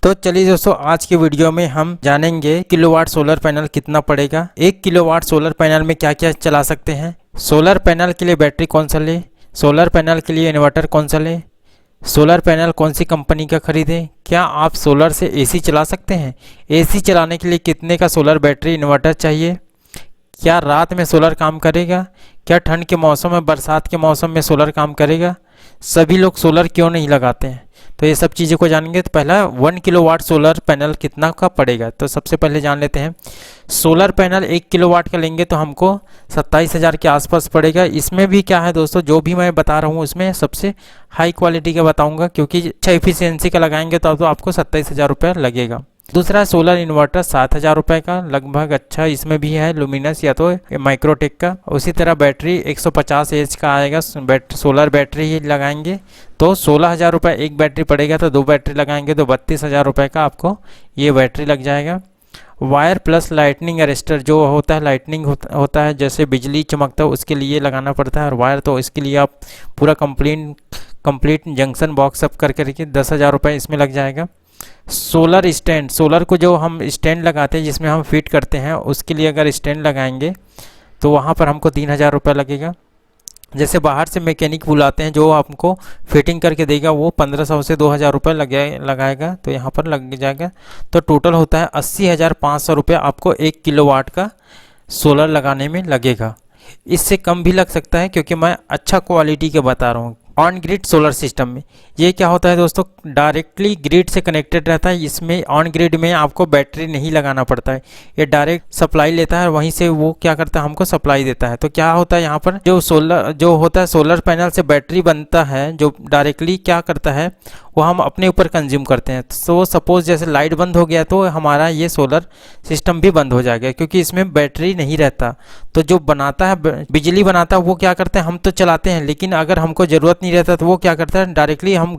तो चलिए दोस्तों, आज के वीडियो में हम जानेंगे किलोवाट सोलर पैनल कितना पड़ेगा, 1 किलोवाट सोलर पैनल में क्या क्या चला सकते हैं, सोलर पैनल के लिए बैटरी कौन सा ले, सोलर पैनल के लिए इन्वर्टर कौन सा ले, सोलर पैनल कौन सी कंपनी का खरीदें, क्या आप सोलर से एसी चला सकते हैं, एसी चलाने के लिए कितने का सोलर बैटरी इन्वर्टर चाहिए, क्या रात में सोलर काम करेगा, क्या ठंड के मौसम में, बरसात के मौसम में सोलर काम करेगा, सभी लोग सोलर क्यों नहीं लगाते हैं। तो ये सब चीज़ों को जानेंगे। तो पहला 1 किलोवाट सोलर पैनल कितना का पड़ेगा, तो सबसे पहले जान लेते हैं। सोलर पैनल 1 किलोवाट का लेंगे तो हमको 27,000 के आसपास पड़ेगा। इसमें भी क्या है दोस्तों, जो भी मैं बता रहा हूँ उसमें सबसे हाई क्वालिटी का बताऊँगा, क्योंकि अच्छा एफिशिएंसी का लगाएंगे तो आपको 27,000 रुपये लगेगा। दूसरा सोलर इन्वर्टर 7,000 रुपये का लगभग। अच्छा, इसमें भी है लुमिनस या तो माइक्रोटेक का। उसी तरह बैटरी 150 एच का आएगा, सोलर बैटरी ही लगाएंगे तो 16,000 रुपये एक बैटरी पड़ेगा। तो 2 बैटरी लगाएंगे तो 32,000 रुपये का आपको ये बैटरी लग जाएगा। वायर प्लस लाइटनिंग अरेस्टर जो होता है, लाइटनिंग होता है, जैसे बिजली चमकता है उसके लिए लगाना पड़ता है, और वायर तो इसके लिए आप पूरा कंप्लीट जंक्शन बॉक्स सब करके 10,000 रुपये इसमें लग जाएगा। सोलर स्टैंड, सोलर को जो हम स्टैंड लगाते हैं जिसमें हम फिट करते हैं, उसके लिए अगर स्टैंड लगाएंगे तो वहाँ पर हमको 3,000 रुपये लगेगा। जैसे बाहर से मैकेनिक बुलाते हैं जो आपको फिटिंग करके देगा, वो 1,500 से 2,000 रुपये लगाएगा, तो यहाँ पर लग जाएगा। तो टोटल होता है 80,500 रुपये आपको 1 किलोवाट का सोलर लगाने में लगेगा। इससे कम भी लग सकता है क्योंकि मैं अच्छा क्वालिटी के बता रहा हूँ। ऑन ग्रिड सोलर सिस्टम में ये क्या होता है दोस्तों, डायरेक्टली ग्रिड से कनेक्टेड रहता है। इसमें ऑन ग्रिड में आपको बैटरी नहीं लगाना पड़ता है, ये डायरेक्ट सप्लाई लेता है और वहीं से वो क्या करता है, हमको सप्लाई देता है। तो क्या होता है यहाँ पर जो होता है सोलर पैनल से बैटरी बनता है, जो डायरेक्टली क्या करता है वो हम अपने ऊपर कंज्यूम करते हैं। तो सपोज जैसे लाइट बंद हो गया तो हमारा ये सोलर सिस्टम भी बंद हो जाएगा, क्योंकि इसमें बैटरी नहीं रहता। तो जो बनाता है बिजली बनाता है वो क्या करते हैं, हम तो चलाते हैं, लेकिन अगर हमको ज़रूरत नहीं रहता तो वो क्या करता है, डायरेक्टली हम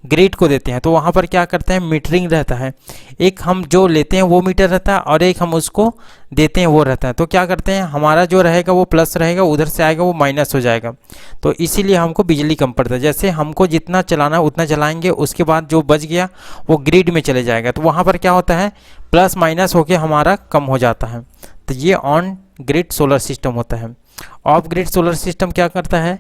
ग्रिड को देते हैं। तो वहाँ पर क्या करते हैं, मीटरिंग रहता है। एक हम जो लेते हैं वो मीटर रहता है और एक हम उसको देते हैं वो रहता है। तो क्या करते हैं, हमारा जो रहेगा वो प्लस रहेगा, उधर से आएगा वो माइनस हो जाएगा। तो इसीलिए हमको बिजली कम पड़ता है। जैसे हमको जितना चलाना है उतना चलाएंगे, उसके बाद जो बच गया वो ग्रिड में चले जाएगा। तो वहाँ पर क्या होता है, प्लस माइनस होके हमारा कम हो जाता है। तो ये ऑन ग्रिड सोलर सिस्टम होता है। ऑफ ग्रिड सोलर सिस्टम क्या करता है,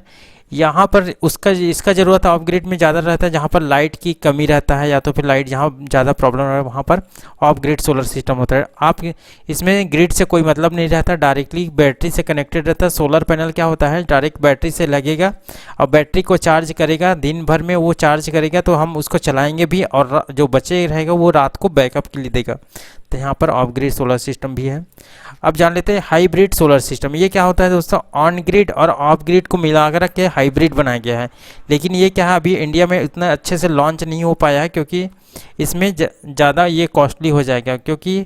यहाँ पर इसका ज़रूरत ऑफ ग्रिड में ज़्यादा रहता है, जहाँ पर लाइट की कमी रहता है या तो फिर लाइट जहाँ ज़्यादा प्रॉब्लम है वहाँ पर ऑफ ग्रिड सोलर सिस्टम होता है। आप इसमें ग्रिड से कोई मतलब नहीं रहता, डायरेक्टली बैटरी से कनेक्टेड रहता है। सोलर पैनल क्या होता है, डायरेक्ट बैटरी से लगेगा और बैटरी को चार्ज करेगा, दिन भर में वो चार्ज करेगा तो हम उसको चलाएँगे भी, और जो बचे रहेगा वो रात को बैकअप के लिए देगा। तो यहाँ पर ऑफ ग्रिड सोलर सिस्टम भी है। अब जान लेते हैं हाइब्रिड सोलर सिस्टम। ये क्या होता है दोस्तों, ऑन ग्रिड और ऑफ ग्रिड को मिलाकर के हाइब्रिड बनाया गया है। लेकिन ये क्या है, अभी इंडिया में इतना अच्छे से लॉन्च नहीं हो पाया है, क्योंकि इसमें ज़्यादा ये कॉस्टली हो जाएगा, क्योंकि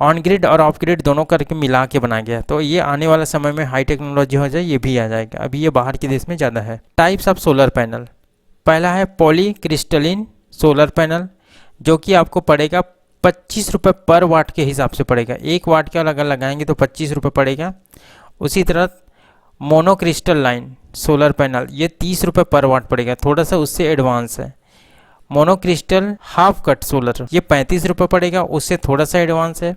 ऑन ग्रिड और ऑफ ग्रिड दोनों करके मिला के बनाया गया है। तो ये आने वाले समय में हाई टेक्नोलॉजी हो जाए, ये भी आ जाएगा। अभी ये बाहर के देश में ज़्यादा है। टाइप्स ऑफ सोलर पैनल, पहला है पॉली क्रिस्टलिन सोलर पैनल, जो कि आपको पड़ेगा 25 रुपये पर वाट के हिसाब से पड़ेगा। 1 वाट का अगर लगाएंगे तो 25 रुपये पड़ेगा। उसी तरह मोनोक्रिस्टल लाइन सोलर पैनल, ये 30 रुपये पर वाट पड़ेगा, थोड़ा सा उससे एडवांस है। मोनोक्रिस्टल हाफ कट सोलर, ये 35 रुपये पड़ेगा, उससे थोड़ा सा एडवांस है।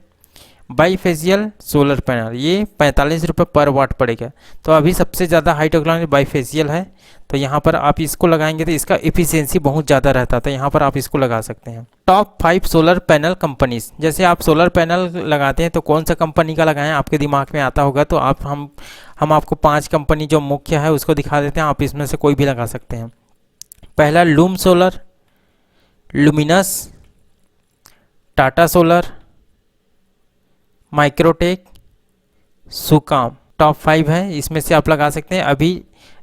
बाईफेशियल सोलर पैनल, ये 45 रुपये पर वाट पड़ेगा। तो अभी सबसे ज़्यादा हाई टेक्नोलॉजी बाईफेशियल है, तो यहाँ पर आप इसको लगाएंगे तो इसका एफिशिएंसी बहुत ज़्यादा रहता है, तो यहाँ पर आप इसको लगा सकते हैं। टॉप 5 सोलर पैनल कंपनीज, जैसे आप सोलर पैनल लगाते हैं तो कौन सा कंपनी का लगाएं, आपके दिमाग में आता होगा। तो हम आपको 5 कंपनी जो मुख्य है उसको दिखा देते हैं, आप इसमें से कोई भी लगा सकते हैं। पहला Loom Solar, Luminous, Tata Solar, Microtek, Sukam, top 5 है, इसमें से आप लगा सकते हैं। अभी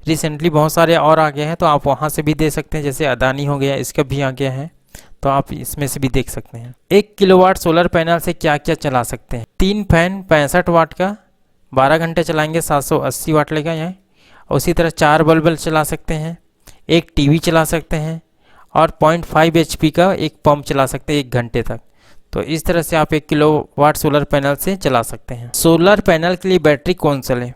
रिसेंटली बहुत सारे और आ गए हैं, तो आप वहाँ से भी दे सकते हैं, जैसे अदानी हो गया, इसका भी आ गया है, तो आप इसमें से भी देख सकते हैं। 1 किलोवाट सोलर पैनल से क्या क्या चला सकते हैं, 3 फैन 65 वाट का 12 घंटे चलाएंगे, 780 वाट लेगा यह। उसी तरह 4 बल्ब चला सकते हैं, 1 टीवी चला सकते हैं, और 0.5 HP का एक पंप चला सकते हैं 1 घंटे तक। तो इस तरह से आप 1 किलोवाट सोलर पैनल से चला सकते हैं। सोलर पैनल के लिए बैटरी कौन सा लें,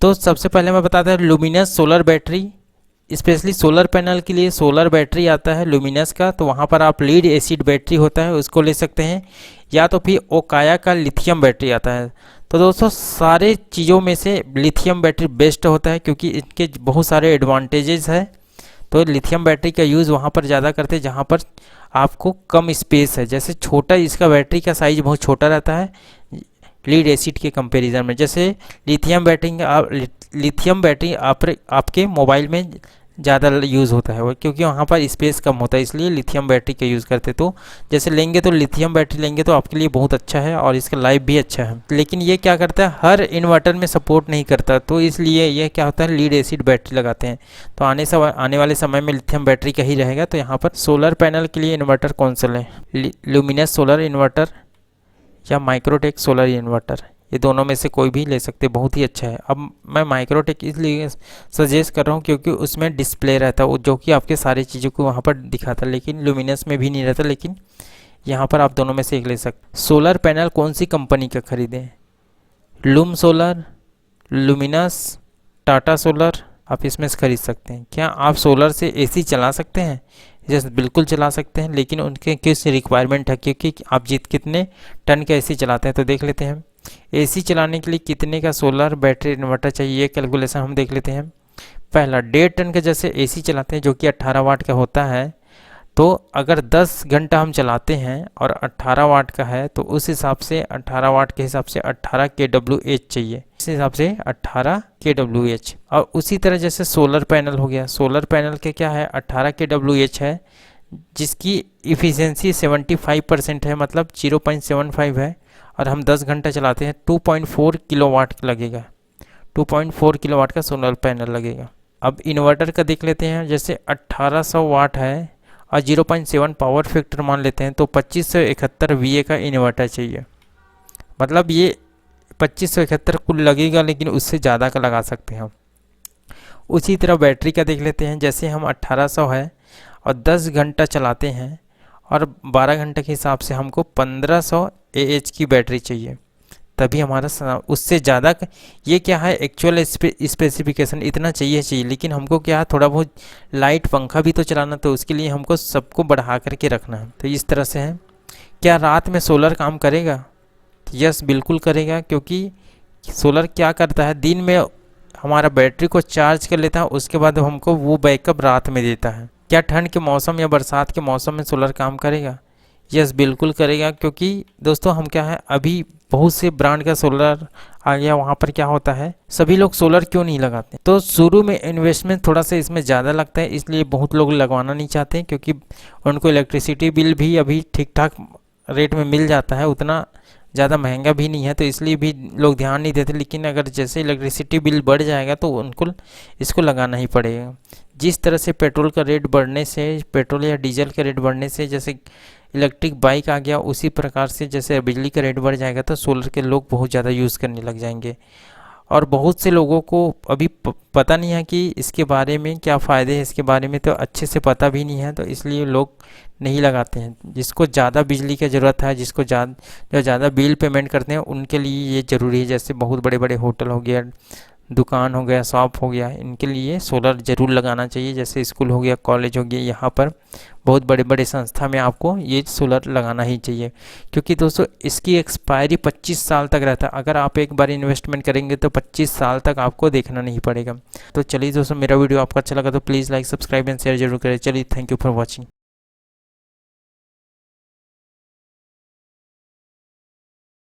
तो सबसे पहले मैं बताता हूँ luminous solar battery specially solar panel के लिए सोलर बैटरी आता है लुमिनस का, तो वहाँ पर आप लीड एसिड बैटरी होता है उसको ले सकते हैं, या तो फिर ओकाया का लिथियम बैटरी आता है। तो दोस्तों सारे चीज़ों में से लिथियम बैटरी बेस्ट होता है क्योंकि इनके बहुत सारे एडवांटेजेस है। तो लिथियम बैटरी का यूज़ वहाँ पर ज़्यादा करते हैं जहाँ पर आपको कम स्पेस है। जैसे छोटा इसका बैटरी का साइज बहुत छोटा रहता है लीड एसिड के कंपैरिजन में। जैसे लिथियम बैटरी आपके मोबाइल में ज़्यादा यूज़ होता है वो, क्योंकि वहाँ पर स्पेस कम होता है, इसलिए लिथियम बैटरी का यूज़ करते। तो जैसे लेंगे तो लिथियम बैटरी लेंगे तो आपके लिए बहुत अच्छा है और इसका लाइफ भी अच्छा है। लेकिन ये क्या करता है, हर इन्वर्टर में सपोर्ट नहीं करता, तो इसलिए ये क्या होता है लीड एसिड बैटरी लगाते हैं। तो आने वाले समय में लिथियम बैटरी का ही रहेगा। तो यहाँ पर सोलर पैनल के लिए इन्वर्टर कौन सा लें, लुमिनस सोलर इन्वर्टर या माइक्रोटेक सोलर इन्वर्टर, ये दोनों में से कोई भी ले सकते, बहुत ही अच्छा है। अब मैं माइक्रोटेक इसलिए सजेस्ट कर रहा हूँ क्योंकि उसमें डिस्प्ले रहता है जो कि आपके सारी चीज़ों को वहाँ पर दिखाता है, लेकिन लुमिनस में भी नहीं रहता। लेकिन यहाँ पर आप दोनों में से एक ले सकते। सोलर पैनल कौन सी कंपनी का खरीदें, loom Solar, Luminous, Tata solar, आप इसमें से खरीद सकते हैं। क्या आप सोलर से एसी चला सकते हैं? यस, बिल्कुल चला सकते हैं, लेकिन उनके किस रिक्वायरमेंट है, क्योंकि आप कितने टन का एसी चलाते हैं। तो देख लेते हैं एसी चलाने के लिए कितने का सोलर बैटरी इन्वर्टर चाहिए, ये कैलकुलेशन हम देख लेते हैं। पहला 1.5 टन का जैसे एसी चलाते हैं जो कि 18 वाट का होता है, तो अगर 10 घंटा हम चलाते हैं और 18 वाट का है तो उस हिसाब से 18 वाट के हिसाब से 18 kWh चाहिए, इस हिसाब से 18 kWh। और उसी तरह जैसे सोलर पैनल हो गया, सोलर पैनल के क्या है 18 kWh है, जिसकी इफ़िशेंसी 75% है, मतलब 0.75 है, और हम 10 घंटा चलाते हैं 2.4 किलोवाट लगेगा, 2.4 किलोवाट का सोलर पैनल लगेगा। अब इन्वर्टर का देख लेते हैं, जैसे 1800 वाट है और 0.7 पावर फैक्टर मान लेते हैं, तो 2571 VA का इन्वर्टर चाहिए। मतलब ये 2571 कुल लगेगा, लेकिन उससे ज़्यादा का लगा सकते हैं हम। उसी तरह बैटरी का देख लेते हैं, जैसे हम 1800 है और 10 घंटा चलाते हैं और 12 घंटे के हिसाब से हमको 1500 AH की बैटरी चाहिए, तभी हमारा उससे ज़्यादा। ये क्या है एक्चुअल स्पेसिफिकेशन इतना चाहिए, लेकिन हमको क्या है थोड़ा बहुत लाइट पंखा भी तो चलाना, तो उसके लिए हमको सबको बढ़ा करके रखना है। तो इस तरह से है। क्या रात में सोलर काम करेगा? यस, बिल्कुल करेगा, क्योंकि सोलर क्या करता है दिन में हमारा बैटरी को चार्ज कर लेता है, उसके बाद हमको वो बैकअप रात में देता है। क्या ठंड के मौसम या बरसात के मौसम में सोलर काम करेगा? यस, बिल्कुल करेगा, क्योंकि दोस्तों हम क्या है अभी बहुत से ब्रांड का सोलर आ गया। वहाँ पर क्या होता है सभी लोग सोलर क्यों नहीं लगाते, तो शुरू में इन्वेस्टमेंट थोड़ा सा इसमें ज़्यादा लगता है, इसलिए बहुत लोग लगवाना नहीं चाहते हैं, क्योंकि उनको इलेक्ट्रिसिटी बिल भी अभी ठीक ठाक रेट में मिल जाता है, उतना ज़्यादा महंगा भी नहीं है, तो इसलिए भी लोग ध्यान नहीं देते। लेकिन अगर जैसे इलेक्ट्रिसिटी बिल बढ़ जाएगा तो उनको इसको लगाना ही पड़ेगा। जिस तरह से पेट्रोल का रेट बढ़ने से, पेट्रोल या डीजल का रेट बढ़ने से जैसे इलेक्ट्रिक बाइक आ गया, उसी प्रकार से जैसे बिजली का रेट बढ़ जाएगा तो सोलर के लोग बहुत ज़्यादा यूज़ करने लग जाएंगे। और बहुत से लोगों को अभी पता नहीं है कि इसके बारे में क्या फ़ायदे हैं, इसके बारे में तो अच्छे से पता भी नहीं है, तो इसलिए लोग नहीं लगाते हैं। जिसको ज़्यादा बिजली की ज़रूरत है, जिसको जो ज़्यादा बिल पेमेंट करते हैं, उनके लिए ये ज़रूरी है। जैसे बहुत बड़े बड़े होटल हो गया, दुकान हो गया, शॉप हो गया, इनके लिए सोलर ज़रूर लगाना चाहिए। जैसे स्कूल हो गया, कॉलेज हो गया, यहाँ पर बहुत बड़े बड़े संस्था में आपको ये सोलर लगाना ही चाहिए, क्योंकि दोस्तों इसकी एक्सपायरी 25 साल तक रहता है। अगर आप एक बार इन्वेस्टमेंट करेंगे तो 25 साल तक आपको देखना नहीं पड़ेगा। तो चलिए दोस्तों, मेरा वीडियो आपको अच्छा लगा तो please like, subscribe and share जरूर करें। चलिए, थैंक यू फॉर वॉचिंग।